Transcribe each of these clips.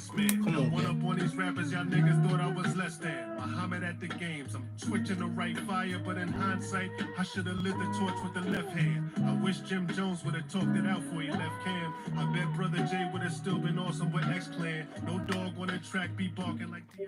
next man. Come on, One up on these rappers, y'all niggas thought I was less than. Muhammad at the games, I'm twitching the right fire, but in hindsight, I should have lit the torch with the left hand. I wish Jim Jones would have talked it out for you, left cam. I bet Brother Jay would have still been awesome with X-Clan. No dog on the track be barking like TMZ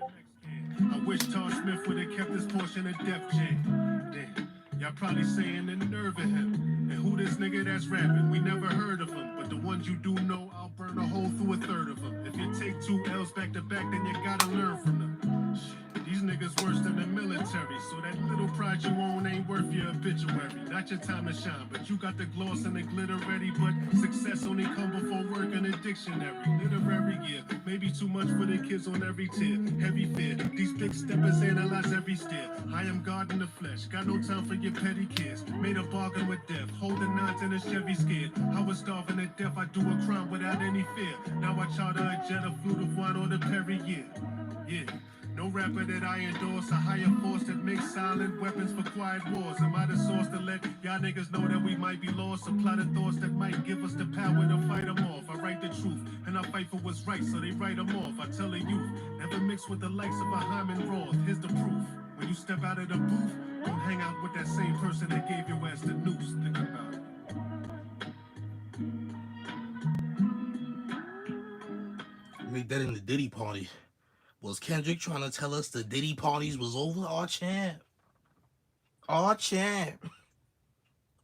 can. I wish Todd Smith would have kept his portion of Def Jam. Damn. Y'all probably saying the nerve of him. And who this nigga that's rapping? We never heard of him. But the ones you do know, I'll burn a hole through a third of them. If you take 2 L's back to back, then you gotta learn from them. Shit, these niggas worse than the military. So that little pride you own ain't worth your obituary. Not your time to shine, but you got the gloss and the glitter ready. But success only come before work in a dictionary. Literary, yeah, maybe too much for the kids on every tier. Heavy fear, these big steppers analyze every step. I am God in the flesh, got no time for your petty kids. Made a bargain with death, holding nines in a Chevy scared. I was starving to death, I do a crime without any fear. Now I charter a jet, a flute of wine, or the Perrier. Yeah. No rapper that I endorse, a higher force that makes silent weapons for quiet wars. Am I the source to let y'all niggas know that we might be lost? Supply the thoughts that might give us the power to fight them off. I write the truth, and I fight for what's right, so they write them off. I tell the youth, never mix with the likes of a Hyman Roth. Here's the proof. When you step out of the booth, don't hang out with that same person that gave your ass the noose. Think about it. Make that in the Diddy party. Was Kendrick trying to tell us the Diddy parties was over? Aw, champ. Aw, champ.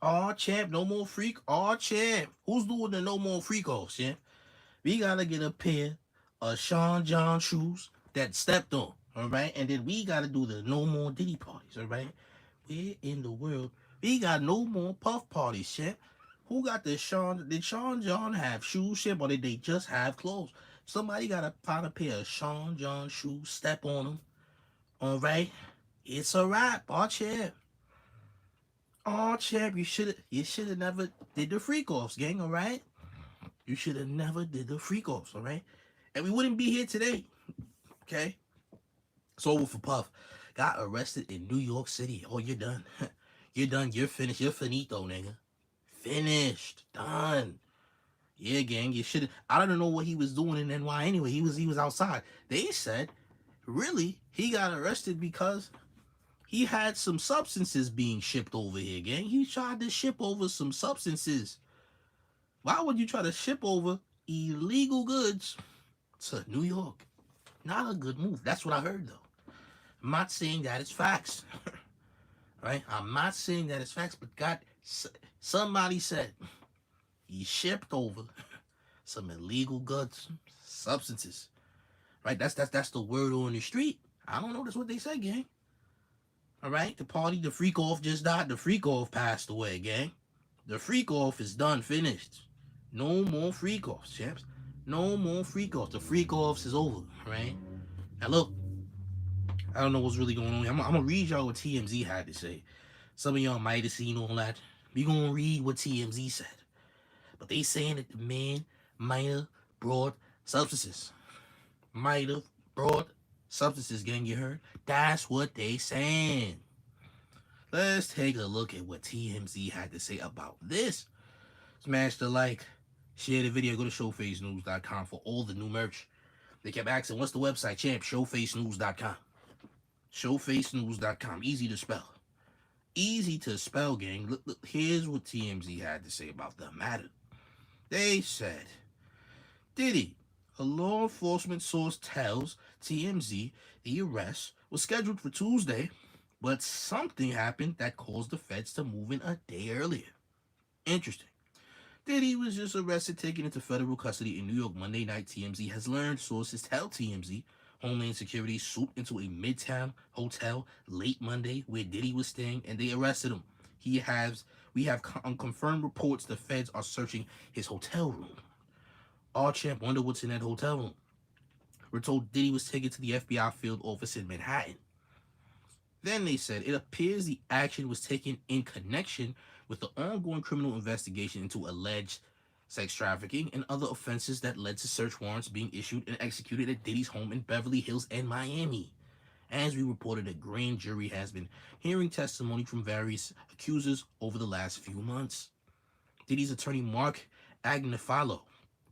Aw, champ. No more freak. Aw, champ. Who's doing the no more freak offs, champ? We gotta get a pair of Sean John shoes that stepped on, all right? And then we gotta do the no more Diddy parties, all right? Where in the world? We got no more puff parties, champ. Who got the Sean? Did Sean John have shoes, champ, or did they just have clothes? Somebody gotta find a pair of Sean John shoes, step on them. All right, it's a wrap. Oh, champ. Oh, champ, you should have never did the freak offs, gang. All right, you should have never did the freak offs. All right, and we wouldn't be here today. Okay, it's over for Puff. Got arrested in New York City. Oh, you're done. You're done. You're finished. You're finito, nigga. Finished. Done. Yeah, gang, you should. I don't know what he was doing in NY anyway. He was outside. They said, really, he got arrested because he had some substances being shipped over here, gang. He tried to ship over some substances. Why would you try to ship over illegal goods to New York? Not a good move. That's what I heard, though. I'm not saying that it's facts. Right? I'm not saying that it's facts, but God, somebody said he shipped over some illegal goods, substances. Right? That's the word on the street. I don't know. That's what they say, gang. All right? The party, the freak off just died. The freak off passed away, gang. The freak off is done, finished. No more freak offs, champs. No more freak offs. The freak offs is over, right? Now look, I don't know what's really going on. I'm gonna read y'all what TMZ had to say. Some of y'all might have seen all that. We gonna read what TMZ said. But they saying that the man might have brought substances. Might have brought substances, gang, you heard? That's what they saying. Let's take a look at what TMZ had to say about this. Smash the like, share the video, go to showfacenews.com for all the new merch. They kept asking, what's the website, champ? Showfacenews.com. Showfacenews.com. Easy to spell. Easy to spell, gang. Look, here's what TMZ had to say about the matter. They said, Diddy, a law enforcement source tells TMZ the arrest was scheduled for Tuesday, but something happened that caused the feds to move in a day earlier. Interesting. Diddy was just arrested, taken into federal custody in New York Monday night, TMZ has learned. Sources tell TMZ Homeland Security swooped into a Midtown hotel late Monday where Diddy was staying, and they arrested him. We have confirmed reports the feds are searching his hotel room. Our champ wonder what's in that hotel room. We're told Diddy was taken to the FBI field office in Manhattan. Then they said it appears the action was taken in connection with the ongoing criminal investigation into alleged sex trafficking and other offenses that led to search warrants being issued and executed at Diddy's home in Beverly Hills and Miami. As we reported, a grand jury has been hearing testimony from various accusers over the last few months. Diddy's attorney Mark Agnifilo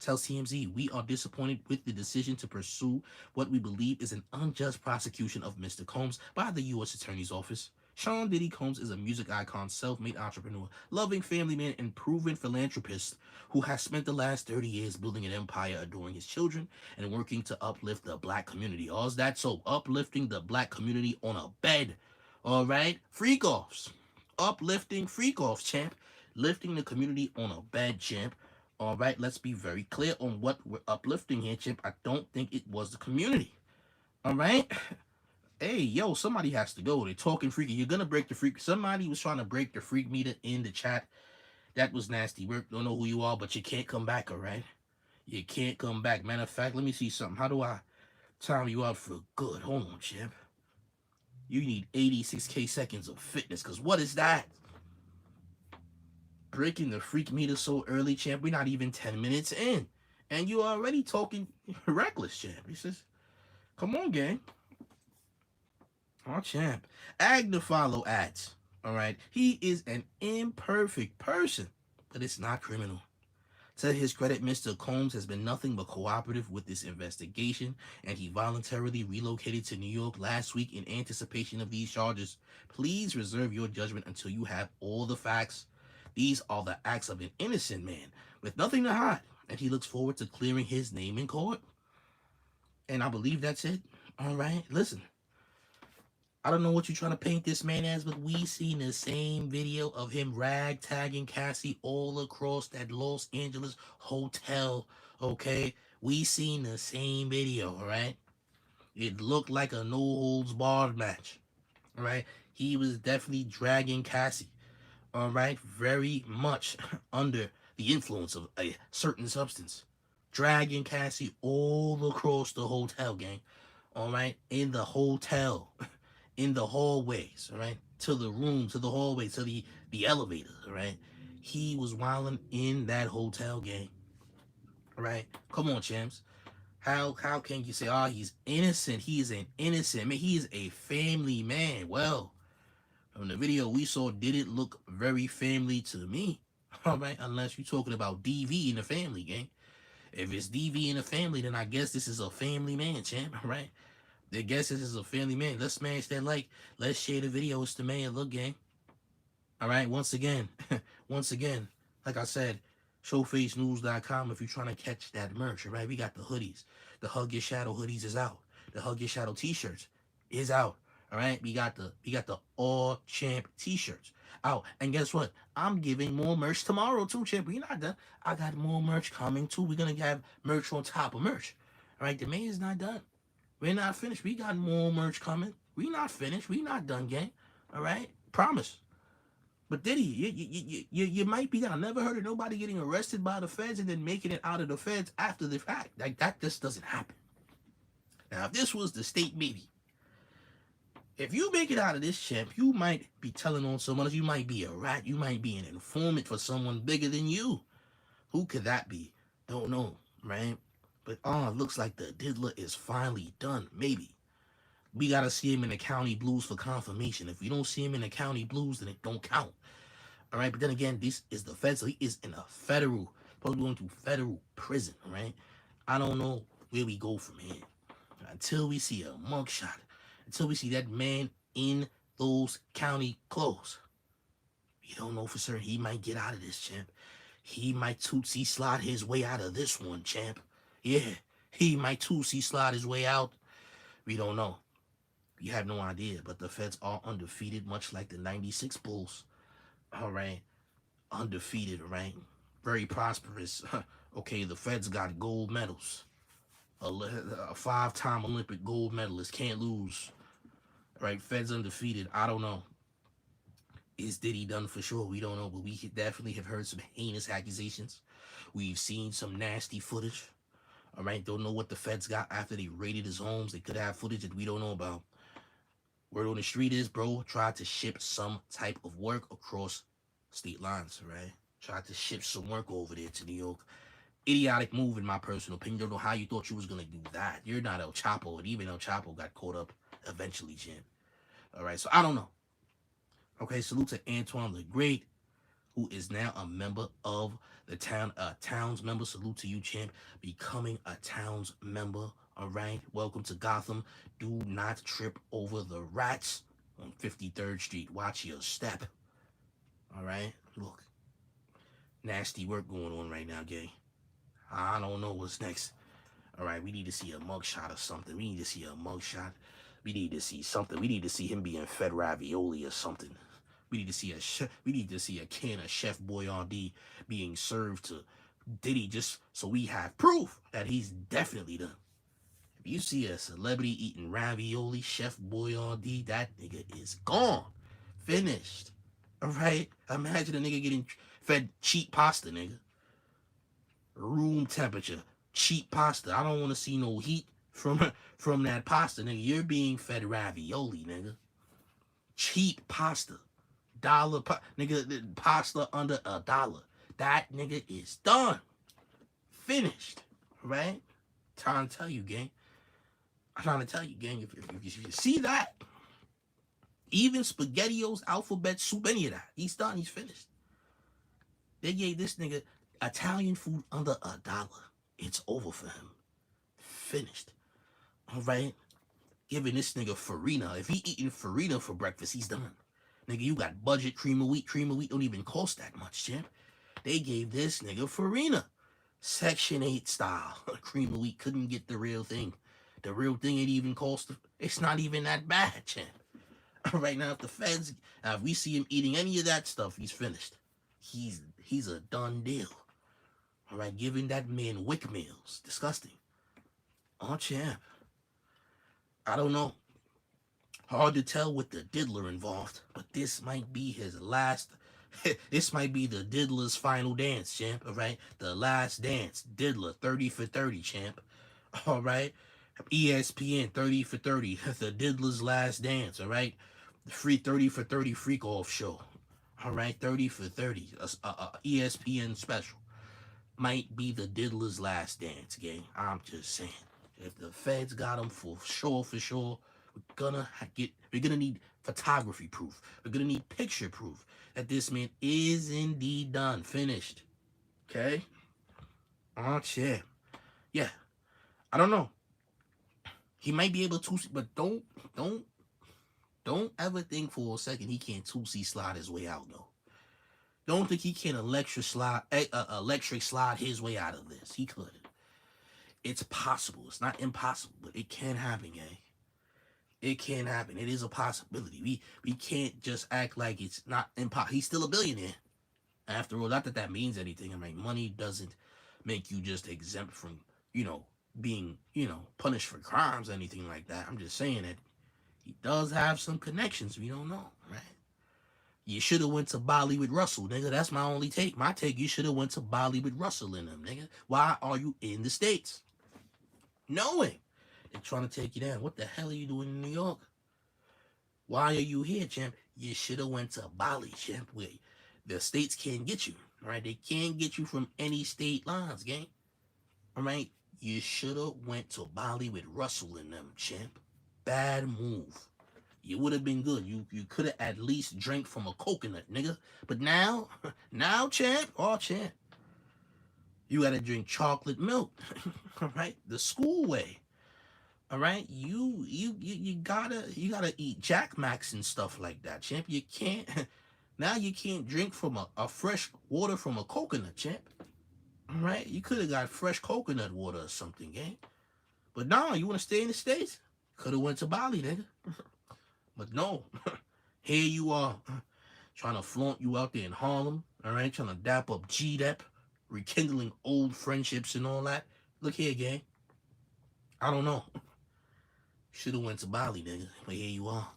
tells TMZ, we are disappointed with the decision to pursue what we believe is an unjust prosecution of Mr. Combs by the U.S. Attorney's Office. Sean Diddy Combs is a music icon, self-made entrepreneur, loving family man, and proven philanthropist who has spent the last 30 years building an empire, adoring his children, and working to uplift the black community. Oh, is that so? Uplifting the black community on a bed. All right? Freak offs. Uplifting freak offs, champ. Lifting the community on a bed, champ. All right, let's be very clear on what we're uplifting here, champ. I don't think it was the community. All right? Hey, yo, somebody has to go. They're talking freaky. You're gonna break the freak. Somebody was trying to break the freak meter in the chat. That was nasty work. Don't know who you are, but you can't come back, all right? You can't come back. Matter of fact, let me see something. How do I time you out for good? Hold on, champ. You need 86K seconds of fitness, because what is that? Breaking the freak meter so early, champ. We're not even 10 minutes in. And you already talking reckless, champ. He says, come on, gang. Oh, champ. Agna follow ads. All right. He is an imperfect person, but it's not criminal. To his credit, Mr. Combs has been nothing but cooperative with this investigation, and he voluntarily relocated to New York last week in anticipation of these charges. Please reserve your judgment until you have all the facts. These are the acts of an innocent man with nothing to hide, and he looks forward to clearing his name in court. And I believe that's it. All right. Listen, I don't know what you're trying to paint this man as, but we seen the same video of him ragtagging Cassie all across that Los Angeles hotel, okay? We seen the same video, all right? It looked like a no-holds-barred match, all right? He was definitely dragging Cassie, all right? Very much under the influence of a certain substance. Dragging Cassie all across the hotel, gang, all right? In the hotel. In the hallways, all right, to the room, to the hallway, to the elevator, all right. He was wilding in that hotel, gang. All right, come on, champs. How can you say, oh, he's innocent? He is an innocent man. He is a family man. Well, from the video we saw, did it look very family to me? All right, unless you're talking about DV in the family, gang. If it's DV in the family, then I guess this is a family man, champ. All right. I guess this is a family man. Let's smash that like. Let's share the video. It's the man. Look, gang. All right. Once again, like I said, showfacenews.com if you're trying to catch that merch. All right. We got the hoodies. The Hug Your Shadow hoodies is out. The Hug Your Shadow t-shirts is out. All right. We got the All Champ t-shirts out. And guess what? I'm giving more merch tomorrow too, champ. We're not done. I got more merch coming too. We're gonna have merch on top of merch. All right. The man is not done. We're not finished. We got more merch coming. We not finished. We not done, gang. All right? Promise. But Diddy, you might be. I never heard of nobody getting arrested by the feds and then making it out of the feds after the fact. Like, that just doesn't happen. Now, if this was the state, maybe. If you make it out of this, champ, you might be telling on someone else. You might be a rat. You might be an informant for someone bigger than you. Who could that be? Don't know, right? But it looks like the diddler is finally done. Maybe. We got to see him in the county blues for confirmation. If we don't see him in the county blues, then it don't count. All right? But then again, this is the fed, so he is in a federal, supposed to be going to federal prison, all right? I don't know where we go from here. Until we see a mugshot. Until we see that man in those county clothes. We don't know for certain. He might get out of this, champ. He might Tootsie slide his way out of this one, champ. Yeah, he might Tootsie slide his way out. We don't know. We have no idea. But the feds are undefeated, much like the 96 Bulls. All right. Undefeated, right? Very prosperous. Okay, the feds got gold medals. A 5-time Olympic gold medalist. Can't lose. All right, feds undefeated. I don't know. Is Diddy done for sure? We don't know. But we definitely have heard some heinous accusations. We've seen some nasty footage. All right, don't know what the feds got after they raided his homes. They could have footage that we don't know about. Word on the street is, bro, tried to ship some type of work across state lines, right? Tried to ship some work over there to New York. Idiotic move, in my personal opinion. Don't know how you thought you was going to do that. You're not El Chapo, and even El Chapo got caught up eventually, Jim. All right, so I don't know. Okay, salute to Antoine the Great. who is now a member of the Towns member. Salute to you, champ. Becoming a Towns member. All right. Welcome to Gotham. Do not trip over the rats on 53rd Street. Watch your step. All right. Look. Nasty work going on right now, gang. I don't know what's next. All right. We need to see a mugshot or something. We need to see a mugshot. We need to see something. We need to see him being fed ravioli or something. We need to see a can of Chef Boyardee being served to Diddy just so we have proof that he's definitely done. If you see a celebrity eating ravioli, Chef Boyardee, that nigga is gone. Finished. All right? Imagine a nigga getting fed cheap pasta, nigga. Room temperature. Cheap pasta. I don't want to see no heat from that pasta, nigga. You're being fed ravioli, nigga. Cheap pasta. Nigga, pasta under $1. That nigga is done. Finished. Right? Trying to tell you, gang. I'm trying to tell you, gang. If you see that, even SpaghettiOs, alphabet soup, any of that, he's done. He's finished. They gave this nigga Italian food under $1. It's over for him. Finished. All right? Giving this nigga farina. If he eating farina for breakfast, he's done. Nigga, you got budget cream of wheat. Cream of wheat don't even cost that much, champ. They gave this nigga farina. Section 8 style. Cream of wheat couldn't get the real thing. The real thing ain't even cost. It's not even that bad, champ. Right now, if we see him eating any of that stuff, he's finished. He's a done deal. All right, giving that man wick meals. Disgusting. Oh, champ. I don't know. Hard to tell with the diddler involved, but this might be his last. This might be the diddler's final dance, champ. All right, the last dance. Diddler 30 for 30, champ. All right, ESPN 30 for 30. The diddler's last dance. All right, the free 30 for 30 freak off show. All right, 30 for 30. ESPN special. Might be the diddler's last dance, gang. I'm just saying. If the feds got him for sure, we're gonna need photography proof. We're gonna need picture proof that this man is indeed done, finished. Okay? Oh shit. Yeah. I don't know. He might be able to, but don't ever think for a second he can't 2C slide his way out, though. Don't think he can electric slide his way out of this. He could. It's possible. It's not impossible, but it can happen, gang. It can happen. It is a possibility. We can't just act like it's not impossible. He's still a billionaire. After all, not that that means anything. I mean, money doesn't make you just exempt from, being, punished for crimes or anything like that. I'm just saying that he does have some connections we don't know, right? You should have went to Bali with Russell, nigga. That's my only take. My take, you should have went to Bali with Russell in them, nigga. Why are you in the States? Knowing they're trying to take you down. What the hell are you doing in New York? Why are you here, champ? You should have went to Bali, champ. Where the states can't get you, all right? They can't get you from any state lines, gang. All right? You should have went to Bali with Russell in them, champ. Bad move. You would have been good. You could have at least drank from a coconut, nigga. But now, champ, you gotta drink chocolate milk, all right? The school way, all right? You gotta eat Jack Max and stuff like that, champ. You can't now. You can't drink from a fresh water from a coconut, champ. All right? You could have got fresh coconut water or something, gang. But no, you want to stay in the States? Could have went to Bali, nigga. But no, here you are, trying to flaunt you out there in Harlem, all right? Trying to dap up G-Dep, rekindling old friendships and all that. Look here, gang. I don't know. Should have went to Bali, nigga. But here you are.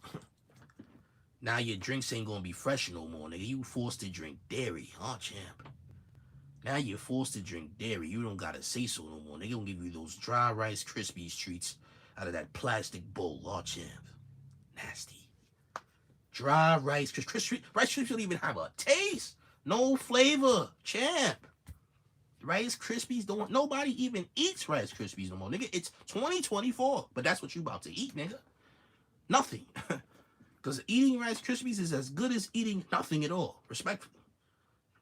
Now your drinks ain't gonna be fresh no more, nigga. You forced to drink dairy, huh, champ? Now you're forced to drink dairy. You don't gotta say so no more. They gonna give you those dry Rice Krispies treats out of that plastic bowl, huh, champ? Nasty. Dry Rice Krispies. Rice Krispies don't even have a taste. No flavor, champ. Rice Krispies don't. Nobody even eats Rice Krispies no more, nigga. It's 2024, but that's what you about to eat, nigga. Nothing. Because eating Rice Krispies is as good as eating nothing at all, respectfully.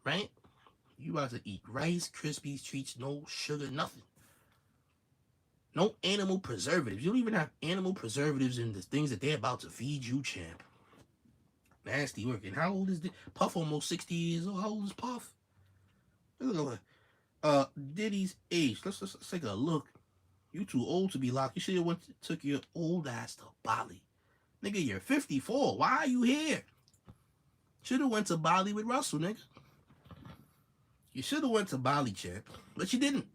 right? You about to eat Rice Krispies treats, no sugar, nothing. No animal preservatives. You don't even have animal preservatives in the things that they're about to feed you, champ. Nasty work. And how old is Puff? Almost 60 years old. How old is Puff? Look at Diddy's age. Let's take a look. You too old to be locked. You should have took your old ass to Bali. Nigga, you're 54. Why are you here? Should have went to Bali with Russell, nigga. You should have went to Bali, champ. But you didn't.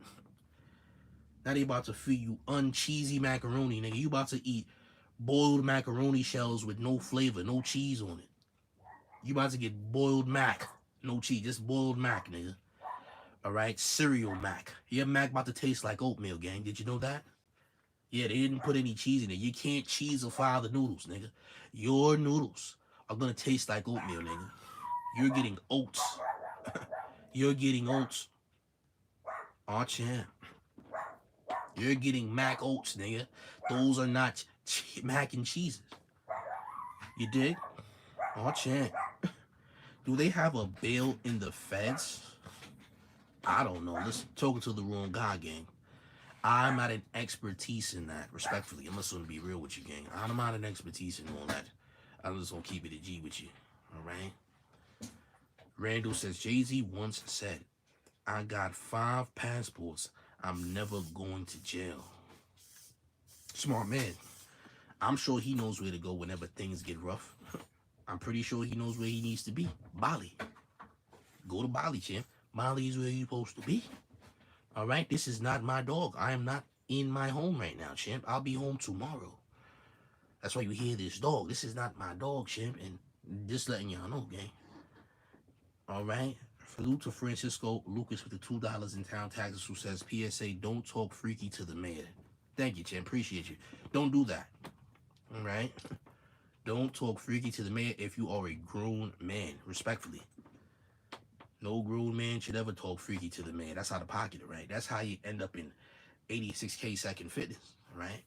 Now they about to feed you uncheesy macaroni, nigga. You about to eat boiled macaroni shells with no flavor, no cheese on it. You about to get boiled mac. No cheese, just boiled mac, nigga. Alright? Cereal mac. Your mac about to taste like oatmeal, gang. Did you know that? Yeah, they didn't put any cheese in it. You can't cheesify the noodles, nigga. Your noodles are gonna taste like oatmeal, nigga. You're getting oats. You're getting oats. Aw, champ. You're getting mac oats, nigga. Those are not mac and cheeses. You dig? Aw, champ. Do they have a bail in the feds? I don't know. Listen, talking to the wrong guy, gang. I'm not an expertise in that, respectfully. I'm just gonna be real with you, gang. I'm not an expertise in all that. I'm just gonna keep it a G with you. Alright? Randall says, Jay-Z once said, I got 5 passports. I'm never going to jail. Smart man. I'm sure he knows where to go whenever things get rough. I'm pretty sure he knows where he needs to be. Bali. Go to Bali, champ. Bali is where you're supposed to be. Alright? This is not my dog. I am not in my home right now, champ. I'll be home tomorrow. That's why you hear this dog. This is not my dog, champ. And just letting y'all know, gang. Alright? Salute to Francisco Lucas with the $2 in town taxes who says, PSA, don't talk freaky to the mayor. Thank you, champ. Appreciate you. Don't do that. Alright? Don't talk freaky to the mayor if you are a grown man. Respectfully. No grown man should ever talk freaky to the man. That's out of pocket, right? That's how you end up in 86K second fitness, right?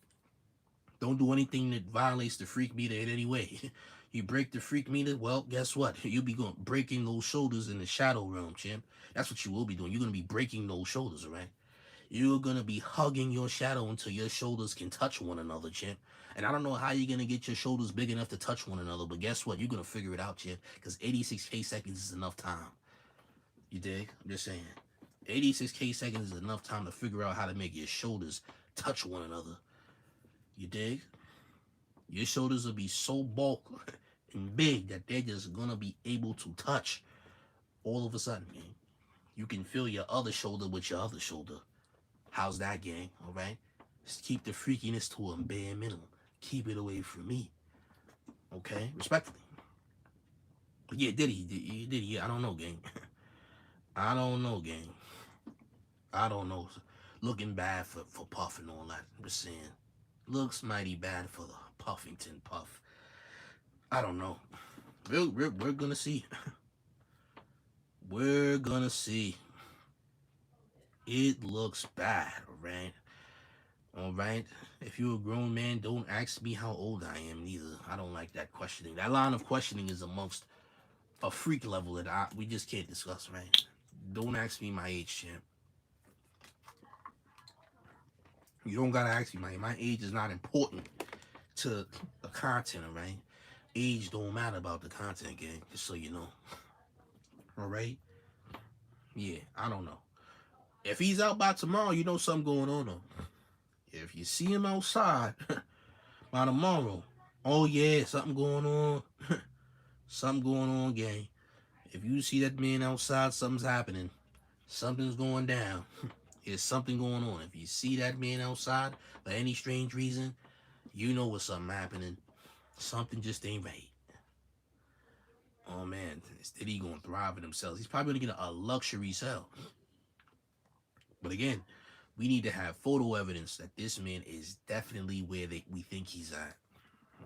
Don't do anything that violates the freak meter in any way. You break the freak meter, well, guess what? You'll be breaking those shoulders in the shadow realm, champ. That's what you will be doing. You're going to be breaking those shoulders, all right? You're going to be hugging your shadow until your shoulders can touch one another, champ. And I don't know how you're going to get your shoulders big enough to touch one another, but guess what? You're going to figure it out, champ, because 86K seconds is enough time. You dig? I'm just saying. 86K seconds is enough time to figure out how to make your shoulders touch one another. You dig? Your shoulders will be so bulk and big that they're just gonna be able to touch all of a sudden, gang. You can feel your other shoulder with your other shoulder. How's that, gang? Alright? Just keep the freakiness to a bare minimum. Keep it away from me. Okay? Respectfully. But yeah, Diddy, yeah, I don't know, gang. I don't know, gang. I don't know. Looking bad for Puff and all that. I'm just saying. Looks mighty bad for the Puffington Puff. I don't know. We're gonna see. We're gonna see. It looks bad, alright? Alright? If you're a grown man, don't ask me how old I am neither. I don't like that questioning. That line of questioning is amongst a freak level that we just can't discuss, right? Don't ask me my age, champ. You don't gotta ask me my age is not important to the content, alright? Age don't matter about the content, gang, just so you know. Alright? Yeah, I don't know. If he's out by tomorrow, you know something going on though. If you see him outside by tomorrow, oh yeah, something going on. Something going on, gang. If you see that man outside, something's happening. Something's going down. There's something going on. If you see that man outside for any strange reason, you know what's something happening. Something just ain't right. Oh man, is Diddy gonna thrive in himself? He's probably gonna get a luxury cell. But again, we need to have photo evidence that this man is definitely where we think he's at.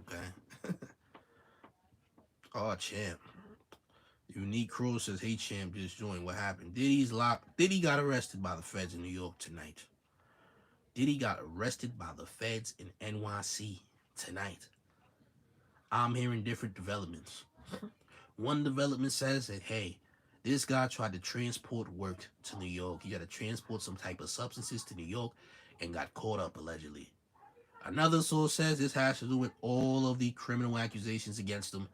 Okay? Oh, champ. Unique Crow says, hey, champ, just joined. What happened? Diddy's locked. Diddy got arrested by the feds in New York tonight. Diddy got arrested by the feds in NYC tonight. I'm hearing different developments. One development says that, hey, This guy tried to transport work to New York. He got to transport some type of substances to New York and got caught up, allegedly. Another source says this has to do with all of the criminal accusations against him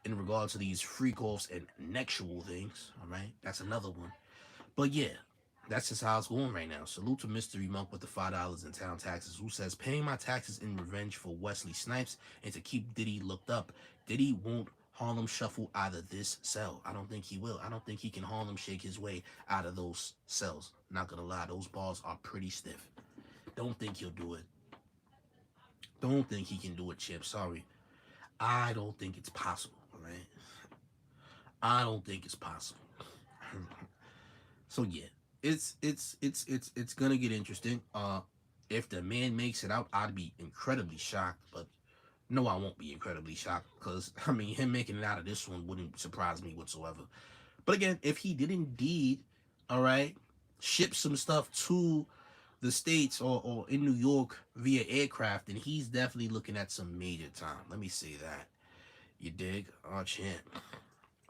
in regards to these freak-offs and nexual things. All right, that's another one. But yeah, that's just how it's going right now. Salute to Mystery Monk with the $5 in town taxes, who says, paying my taxes in revenge for Wesley Snipes and to keep Diddy looked up. Diddy won't Harlem shuffle out of this cell. I don't think he will. I don't think he can Harlem shake his way out of those cells. Not gonna lie, those bars are pretty stiff. Don't think he'll do it. Don't think he can do it, Chip. Sorry. I don't think it's possible, all right? I don't think it's possible. So yeah, it's gonna get interesting. If the man makes it out, I'd be incredibly shocked, but no, I won't be incredibly shocked because I mean him making it out of this one wouldn't surprise me whatsoever. But again, if he did indeed, all right, ship some stuff to the States or in New York via aircraft, then he's definitely looking at some major time. Let me say that. You dig? Oh champ.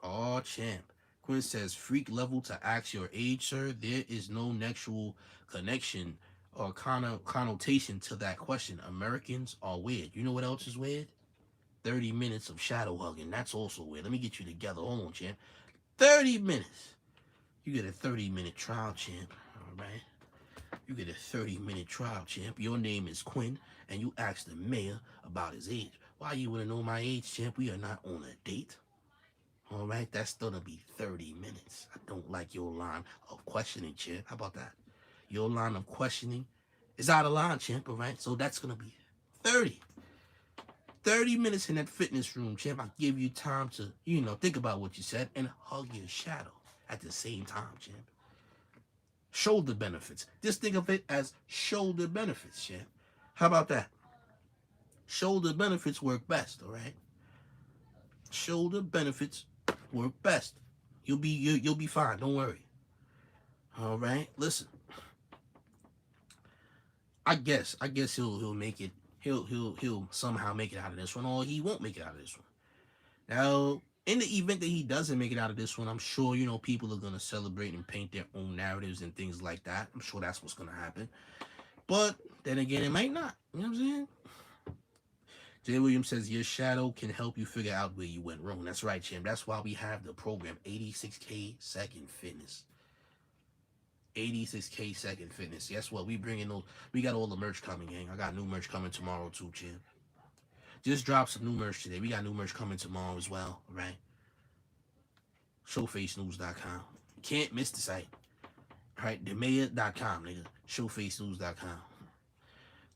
Oh champ. Quinn says, freak level to ask your age, sir. There is no nexual connection or connotation to that question. Americans are weird. You know what else is weird? 30 minutes of shadow hugging. That's also weird. Let me get you together. Hold on, champ. 30 minutes. You get a 30-minute trial, champ. All right? You get a 30-minute trial, champ. Your name is Quinn, and you ask the mayor about his age. Why you want to know my age, champ? We are not on a date. All right, that's gonna be 30 minutes. I don't like your line of questioning, champ. How about that? Your line of questioning is out of line, champ, all right? So that's gonna be 30. 30 minutes in that fitness room, champ. I give you time to, think about what you said and hug your shadow at the same time, champ. Shoulder benefits. Just think of it as shoulder benefits, champ. How about that? Shoulder benefits work best, all right? Shoulder benefits work best. You'll be fine. Don't worry. All right. Listen. I guess he'll make it. He'll somehow make it out of this one, or he won't make it out of this one. Now, in the event that he doesn't make it out of this one, I'm sure people are gonna celebrate and paint their own narratives and things like that. I'm sure that's what's gonna happen. But then again, it might not. You know what I'm saying? Jay Williams says, your shadow can help you figure out where you went wrong. That's right, champ. That's why we have the program, 86K Second Fitness. 86K Second Fitness. Guess what? We got all the merch coming, gang. I got new merch coming tomorrow, too, champ. Just dropped some new merch today. We got new merch coming tomorrow as well, right? Showfacenews.com. Can't miss the site. All right, themayor.com, nigga. Showfacenews.com.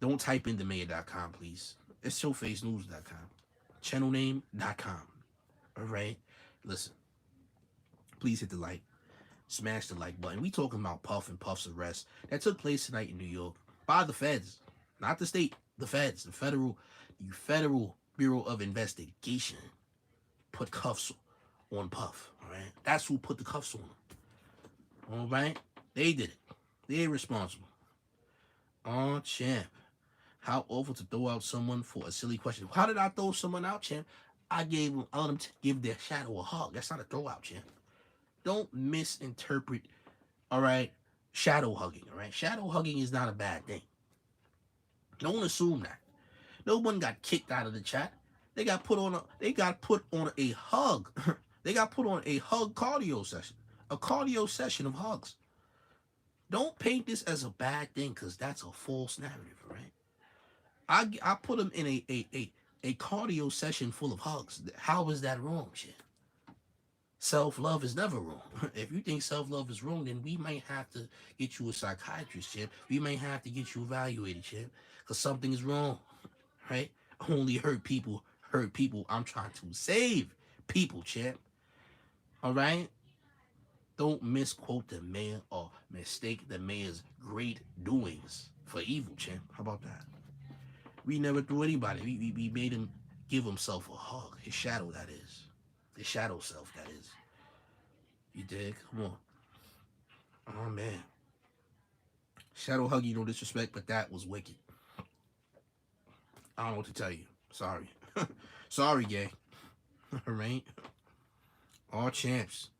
Don't type in themayor.com, please. It's showfacenews.com. Channelname.com. All right? Listen. Please hit the like. Smash the like button. We talking about Puff and Puff's arrest that took place tonight in New York by the feds. Not the state. The feds. The Federal Bureau of Investigation put cuffs on Puff. All right? That's who put the cuffs on him. All right? They did it. They're responsible. Oh, champ. How awful to throw out someone for a silly question. How did I throw someone out, champ? I let them give their shadow a hug. That's not a throw out, champ. Don't misinterpret, all right, shadow hugging, all right? Shadow hugging is not a bad thing. Don't assume that. No one got kicked out of the chat. They got put on a hug. They got put on a hug cardio session. A cardio session of hugs. Don't paint this as a bad thing, because that's a false narrative, all right? I put him in a cardio session full of hugs. How is that wrong, shit? Self-love is never wrong. If you think self-love is wrong, then we might have to get you a psychiatrist, champ. We may have to get you evaluated, champ, because something is wrong, right? Only hurt people. I'm trying to save people, champ. All right? Don't misquote the mayor or mistake the mayor's great doings for evil, champ. How about that? We never threw anybody. We made him give himself a hug. His shadow, that is. His shadow self, that is. You dig? Come on. Oh, man. Shadow hug, no disrespect, but that was wicked. I don't know what to tell you. Sorry. Sorry, gang. All right? All champs.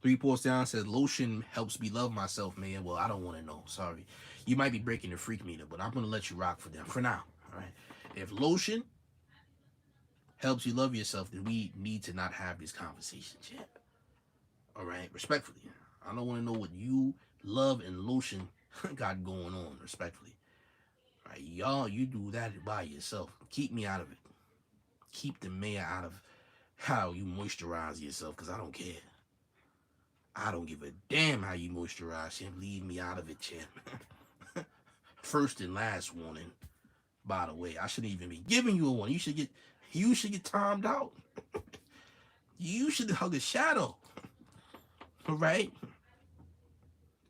Three posts down says lotion helps me love myself, man. Well, I don't want to know. Sorry. You might be breaking the freak meter, but I'm gonna let you rock for them for now. All right. If lotion helps you love yourself, then we need to not have this conversation, champ. All right. Respectfully. I don't want to know what you love and lotion got going on, respectfully. All right, y'all, you do that by yourself. Keep me out of it. Keep the mayor out of how you moisturize yourself, because I don't care. I don't give a damn how you moisturize, champ. Leave me out of it, champ. First and last warning. By the way, I shouldn't even be giving you a warning. You should get timed out. You should hug a shadow. All right?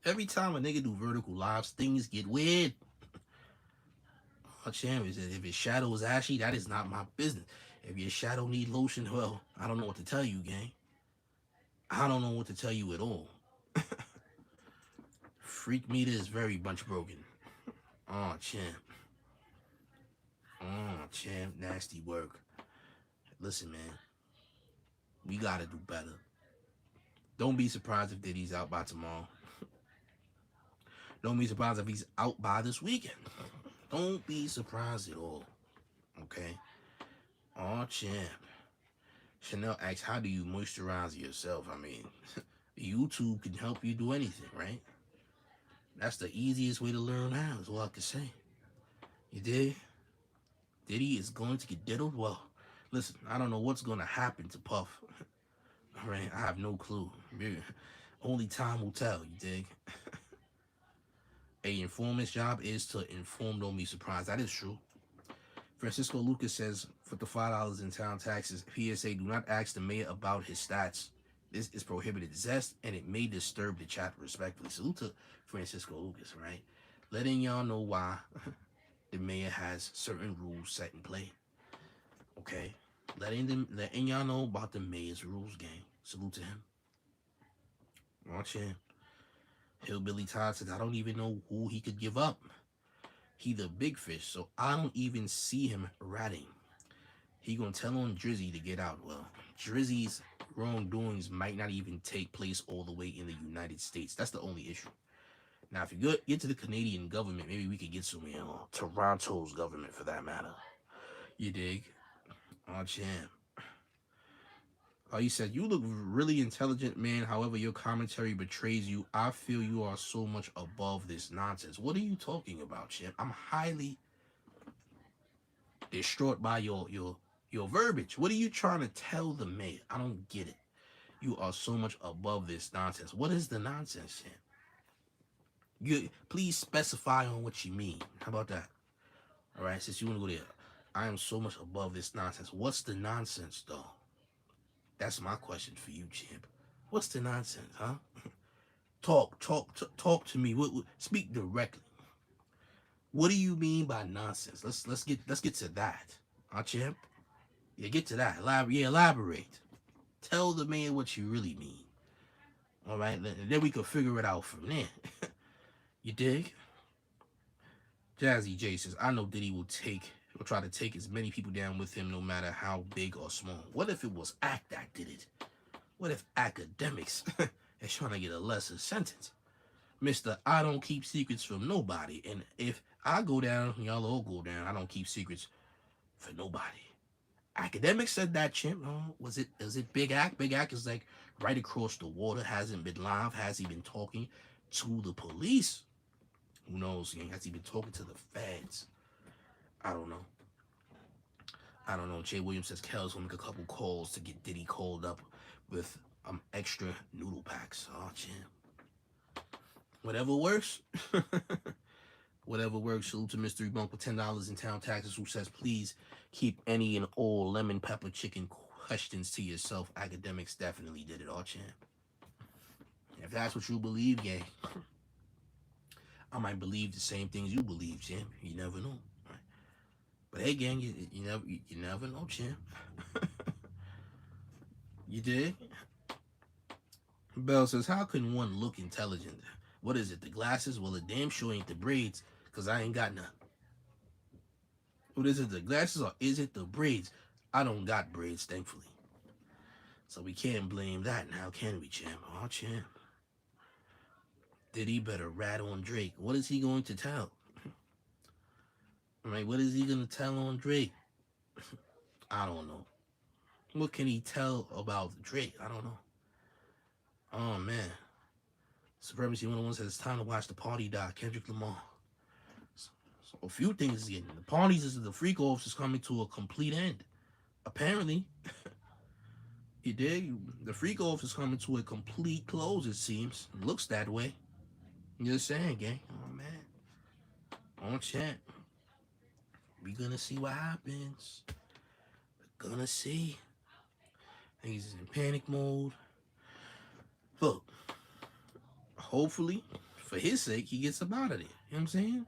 Every time a nigga do vertical lives, things get weird. My champ is that if his shadow is ashy, that is not my business. If your shadow need lotion, well, I don't know what to tell you, gang. I don't know what to tell you at all. Freak meter is very bunch broken. Oh, champ. Oh, champ. Nasty work. Listen, man. We gotta do better. Don't be surprised if Diddy's out by tomorrow. Don't be surprised if he's out by this weekend. Don't be surprised at all. Okay? Oh, champ. Chanel asks, how do you moisturize yourself? I mean, YouTube can help you do anything, right? That's the easiest way to learn how, is all I can say. You dig? Diddy is going to get diddled? Well, listen, I don't know what's going to happen to Puff. All right? I have no clue. Only time will tell, you dig? A informant's job is to inform, don't be surprised. That is true. Francisco Lucas says, for the $5 in town taxes, PSA, do not ask the mayor about his stats. This is prohibited zest, and it may disturb the chat respectfully. Salute to Francisco Lucas, right? Letting y'all know why the mayor has certain rules set in play. Okay? Letting y'all know about the mayor's rules, gang. Salute to him. Watch him. Hillbilly Todd says, I don't even know who he could give up. He the big fish, so I don't even see him ratting. He gonna tell on Drizzy to get out. Well, Drizzy's wrongdoings might not even take place all the way in the United States. That's the only issue. Now, if you get to the Canadian government, maybe we could get some, Toronto's government for that matter. You dig? Oh, champ. Oh, he said, you look really intelligent, man. However, your commentary betrays you. I feel you are so much above this nonsense. What are you talking about, champ? I'm highly distraught by your verbiage. What are you trying to tell the mayor? I don't get it. You are so much above this nonsense. What is the nonsense, champ? Please specify on what you mean. How about that? All right, since you want to go there. I am so much above this nonsense. What's the nonsense, though? That's my question for you, champ. What's the nonsense, huh? Talk to me. Speak directly. What do you mean by nonsense? Let's get to that, huh, champ? Yeah, get to that. Elaborate. Tell the man what you really mean. All right, then we can figure it out from there. You dig? Jazzy J says, I know Diddy will try to take as many people down with him, no matter how big or small. What if it was Act that did it? What if Akademiks is trying to get a lesser sentence? Mr. I don't keep secrets from nobody. And if I go down, y'all all go down. I don't keep secrets for nobody. Akademiks said that, chimp. Was it Big Act? Big Act is like right across the water. Hasn't been live. Has he been talking to the police? Who knows? Has he been talking to the feds? I don't know. Jay Williams says Kel's will make a couple calls to get Diddy called up with extra noodle packs. Oh, champ. Whatever works. Whatever works. Salute to Mystery Bunk with $10 in town taxes, who says, please keep any and all lemon pepper chicken questions to yourself. Akademiks definitely did it, all, champ. If that's what you believe, gang, I might believe the same things you believe, champ. You never know. Right? But hey, gang, you never know, champ. You did? Bell says, how can one look intelligent? What is it, the glasses? Well, it damn sure ain't the braids, because I ain't got none. What is it, the glasses, or is it the braids? I don't got braids, thankfully. So we can't blame that now, can we, champ? Oh, champ. Diddy better rat on Drake. What is he going to tell? Right? What is he going to tell on Drake? I don't know. What can he tell about Drake? I don't know. Oh, man. Supremacy 101 says it's time to watch the party die. Kendrick Lamar. So a few things is getting. The parties is the freak offs is coming to a complete end. Apparently. You dig? The freak off is coming to a complete close, it seems. It looks that way. You just saying, gang. Oh, man. On chat. We gonna see what happens. We're gonna see. He's in panic mode. Look. Hopefully, for his sake, he gets up out of there. You know what I'm saying?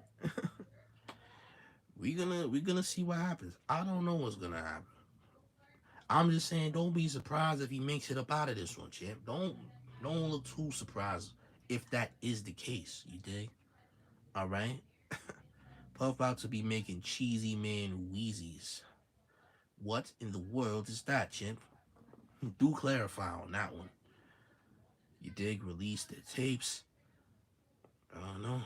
We're gonna see what happens. I don't know what's gonna happen. I'm just saying, don't be surprised if he makes it up out of this one, champ. Don't look too surprised if that is the case. You dig? All right. Puff out to be making cheesy man wheezies. What in the world is that, champ? Do clarify on that one. You dig? Release the tapes. I don't know.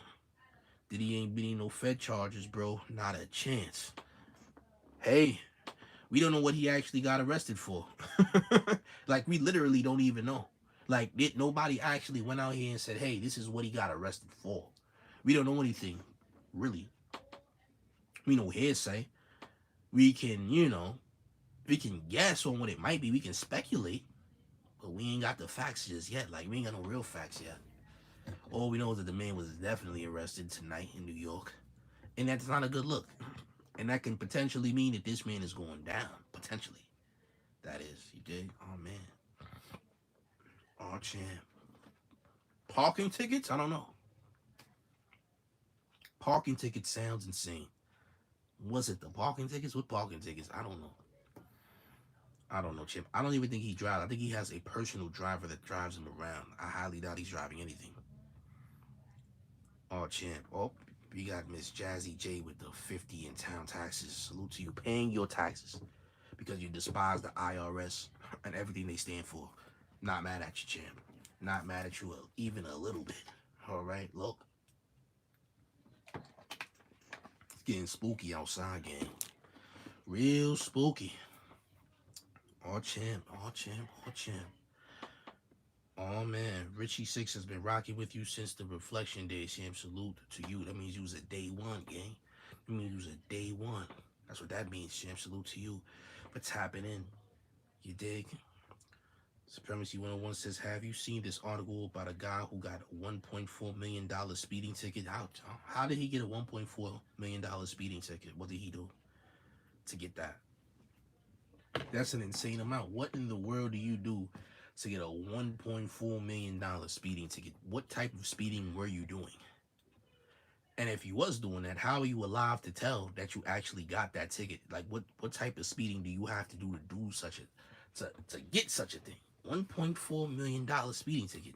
Diddy ain't beating no Fed charges, bro. Not a chance. Hey. We don't know what he actually got arrested for. Like, we literally don't even know. Like, nobody actually went out here and said, hey, this is what he got arrested for. We don't know anything, really. We know hearsay. We can, we can guess on what it might be. We can speculate. But we ain't got the facts just yet. Like, we ain't got no real facts yet. All we know is that the man was definitely arrested tonight in New York. And that's not a good look. And that can potentially mean that this man is going down. Potentially. That is. You dig? Oh, man. Oh, champ. Parking tickets? I don't know. Parking tickets sounds insane. Was it the parking tickets? What parking tickets? I don't know. I don't know, champ. I don't even think he drives. I think he has a personal driver that drives him around. I highly doubt he's driving anything. Oh, champ. Oh, we got Miss Jazzy J with the 50 in town taxes. Salute to you. Paying your taxes because you despise the IRS and everything they stand for. Not mad at you, champ. Not mad at you even a little bit. All right, look. It's getting spooky outside, gang. Real spooky. Oh, champ. Oh, champ. Oh, champ. Oh, man. Richie Six has been rocking with you since the reflection day, champ. Salute to you. That means you was a day one, gang. That means you was a day one. That's what that means, champ. Salute to you for tapping in. You dig? Supremacy 101 says, have you seen this article about a guy who got a $1.4 million speeding ticket? How did he get a $1.4 million speeding ticket? What did he do to get that? That's an insane amount. What in the world do you do to get a $1.4 million speeding ticket? What type of speeding were you doing? And if you was doing that, how are you alive to tell that you actually got that ticket? Like, what type of speeding do you have to do such a to get such a thing? $1.4 million speeding ticket.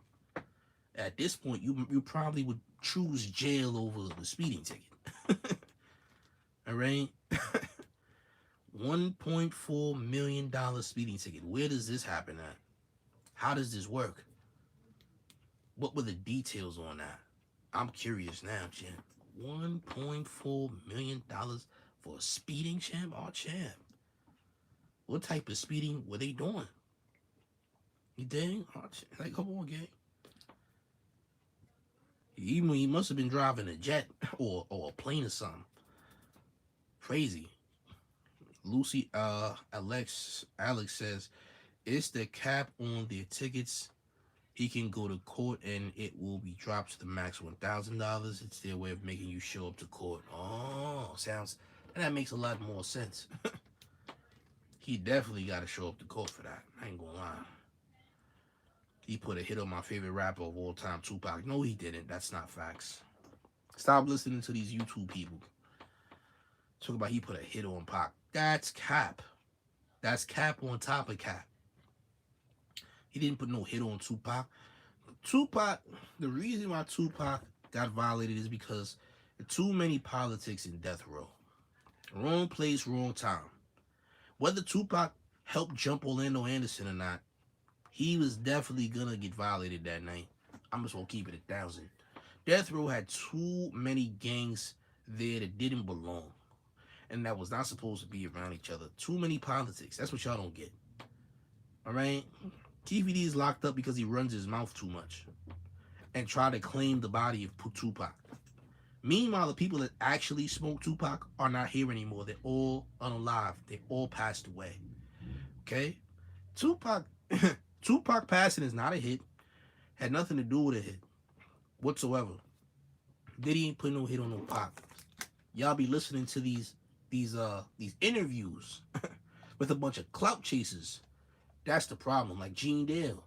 At this point, you probably would choose jail over the speeding ticket. All right? $1.4 million speeding ticket. Where does this happen at? How does this work? What were the details on that? I'm curious now, champ. $1.4 million for a speeding, champ? Oh, champ. What type of speeding were they doing? You dig? Oh, like, come on, gang. He must have been driving a jet or a plane or something. Crazy. Lucy, Alex says, it's the cap on their tickets. He can go to court and it will be dropped to the max $1,000. It's their way of making you show up to court. Oh, that makes a lot more sense. He definitely got to show up to court for that. I ain't gonna lie. He put a hit on my favorite rapper of all time, Tupac. No, he didn't. That's not facts. Stop listening to these YouTube people. Talk about he put a hit on Pac. That's cap. That's cap on top of cap. He didn't put no hit on Tupac. The reason why Tupac got violated is because there are too many politics in death row. Wrong place, wrong time. Whether Tupac helped jump Orlando Anderson or not, He was definitely gonna get violated that night. I'm just gonna keep it 1,000. Death Row had too many gangs there that didn't belong and that was not supposed to be around each other. Too many politics. That's what y'all don't get. All right? TVD is locked up because he runs his mouth too much and try to claim the body of Tupac. Meanwhile, the people that actually smoked Tupac are not here anymore. They're all unalive. They all passed away. Okay? Tupac Tupac passing is not a hit. Had nothing to do with a hit whatsoever. Diddy ain't put no hit on no Pac. Y'all be listening to these interviews with a bunch of clout chasers. That's the problem. Like Gene Dale.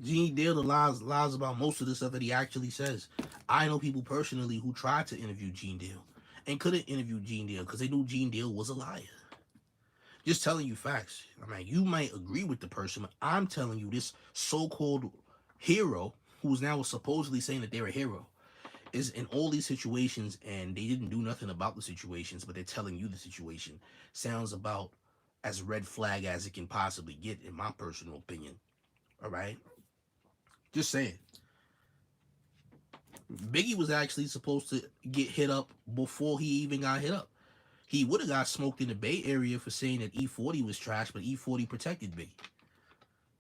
Gene Dale lies about most of the stuff that he actually says. I know people personally who tried to interview Gene Dale and couldn't interview Gene Dale because they knew Gene Dale was a liar. Just telling you facts. I mean, you might agree with the person, but I'm telling you this so-called hero, who's now supposedly saying that they're a hero, is in all these situations and they didn't do nothing about the situations, but they're telling you the situation. Sounds about as red flag as it can possibly get, in my personal opinion. All right? Just saying. Biggie was actually supposed to get hit up before he even got hit up. He would have got smoked in the Bay Area for saying that E40 was trash, but E40 protected Biggie.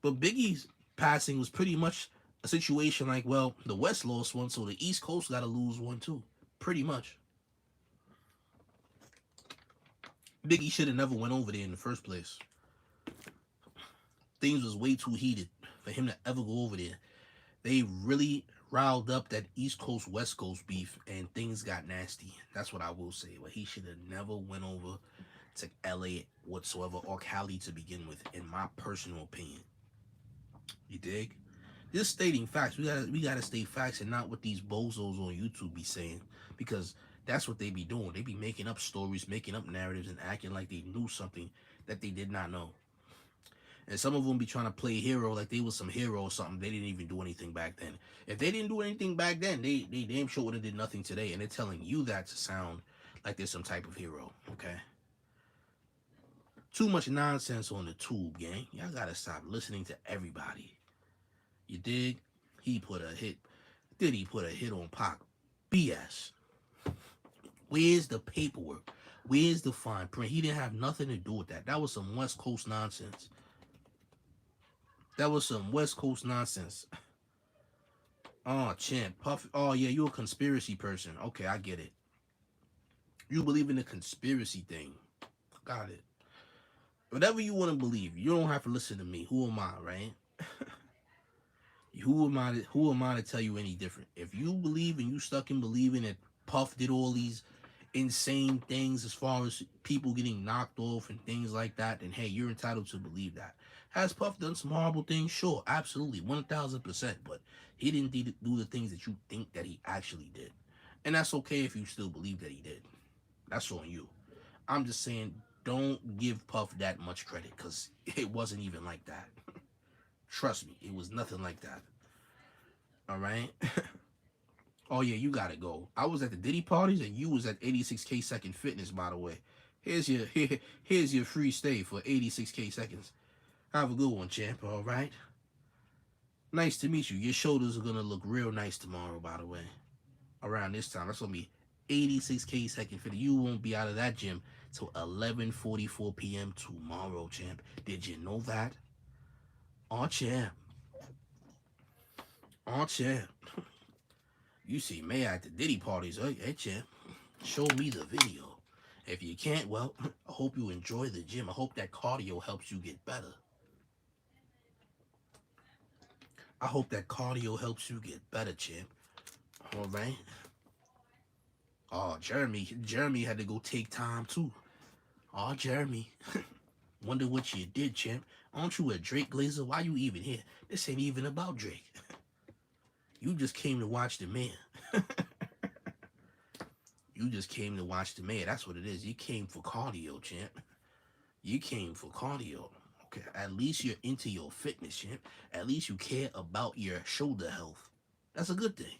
But Biggie's passing was pretty much a situation like, well, the West lost one, so the East Coast got to lose one too. Pretty much. Biggie should have never went over there in the first place. Things was way too heated for him to ever go over there. They really riled up that East Coast, West Coast beef, and things got nasty. That's what I will say. But he should have never went over to LA whatsoever, or Cali to begin with, in my personal opinion. You dig? Just stating facts. We gotta state facts and not what these bozos on YouTube be saying, because that's what they be doing. They be making up stories, making up narratives, and acting like they knew something that they did not know. And some of them be trying to play hero like they was some hero or something. They didn't even do anything back then. If they didn't do anything back then, they damn sure would have did nothing today. And they're telling you that to sound like they're some type of hero. Okay? Too much nonsense on the tube, gang. Y'all gotta stop listening to everybody. You dig? He put a hit. Diddy put a hit on Pac. BS. Where's the paperwork? Where's the fine print? He didn't have nothing to do with that. That was some West Coast nonsense. That was some West Coast nonsense. Oh, champ. Puff. Oh, yeah, you a conspiracy person. Okay, I get it. You believe in the conspiracy thing. Got it. Whatever you want to believe, you don't have to listen to me. Who am I, right? Who am I to tell you any different? If you believe and you stuck in believing that Puff did all these insane things as far as people getting knocked off and things like that, then hey, you're entitled to believe that. Has Puff done some horrible things? Sure, absolutely, 1,000%. But he didn't do the things that you think that he actually did. And that's okay if you still believe that he did. That's on you. I'm just saying, don't give Puff that much credit, because it wasn't even like that. Trust me, it was nothing like that. All right? Oh, yeah, you gotta go. I was at the Diddy parties, and you was at 86K Second Fitness, by the way. Here's your free stay for 86K seconds. Have a good one, champ, all right? Nice to meet you. Your shoulders are gonna look real nice tomorrow, by the way. Around this time. That's gonna be 86K Second Fitness. You won't be out of that gym till 11:44 p.m. tomorrow, champ. Did you know that? Oh, champ. Oh, champ. You see me at the Diddy parties. Hey, champ. Show me the video. If you can't, well, I hope you enjoy the gym. I hope that cardio helps you get better. I hope that cardio helps you get better, champ. All right? Oh, Jeremy had to go take time, too. Oh, Jeremy. Wonder what you did, champ. Aren't you a Drake Glazer? Why you even here? This ain't even about Drake. You just came to watch the man. You just came to watch the man. That's what it is. You came for cardio, champ. You came for cardio. Okay, at least you're into your fitness, champ. At least you care about your shoulder health. That's a good thing.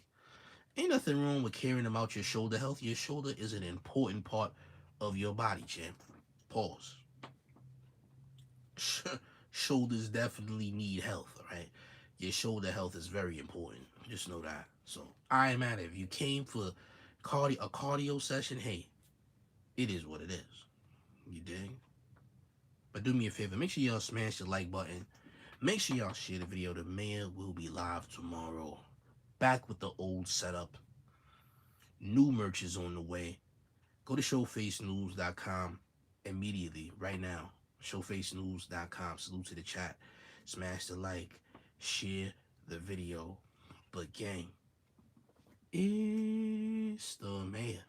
Ain't nothing wrong with caring about your shoulder health. Your shoulder is an important part of your body, champ. Pause. shoulders definitely need health, all right? Your shoulder health is very important. Just know that. So I ain't mad if you came for a cardio session. Hey, it is what it is. You dig? But do me a favor, make sure y'all smash the like button. Make sure y'all share the video. The mayor will be live tomorrow. Back with the old setup. New merch is on the way. Go to showfacenews.com immediately, right now. Showfacenews.com. Salute to the chat. Smash the like. Share the video. But gang, it's the mayor.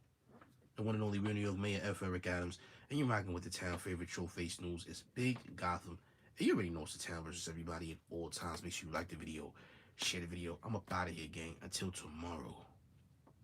The one and only real New York Mayor F. Eric Adams. And you're rocking with the town favorite Showface News. It's Big Gotham. And you already know it's the town versus everybody at all times. Make sure you like the video. Share the video. I'm up out of here, gang. Until tomorrow.